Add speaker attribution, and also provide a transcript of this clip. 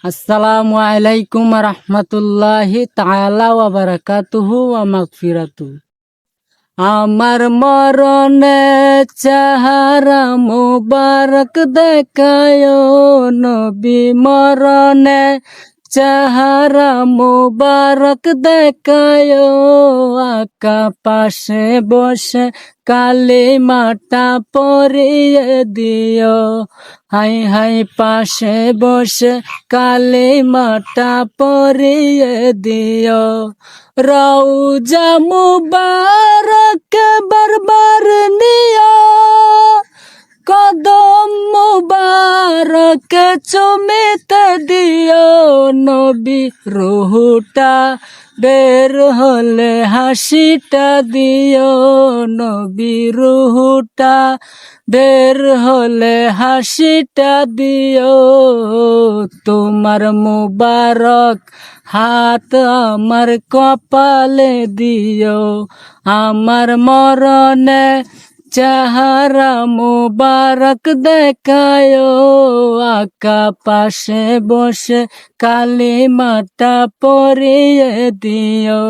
Speaker 1: আসসালামু আলাইকুম রহমতুল্লাহি তাআলা ওয়া বারাকাতুহু ওয়া মাগফিরাতুহু। আমার মরণে চেহারা মুবারক দেখায়ো নবী, মরণে চেহারা মুবারক দেখায়ো। আকা পাশে বসে কালিমাটা পড়িয়ে দিও। হাই হাই পাশে বসে কালিমাটা পড়িয়ে দিও। রওজা মুবারক বারবার নিও, কদম মুবারক চুমিতে দিও। নবী রুহুটা বের হলে হাসিটা দিও। নবী রুহুটা বের হলে হাসিটা দিও। তোমার মুবারক হাত আমার কপালে দিও। আমার মরণে চেহারা মুবারক দেখায়ো। আকা পাশে বসে কালিমাটা পড়িয়ে দিও।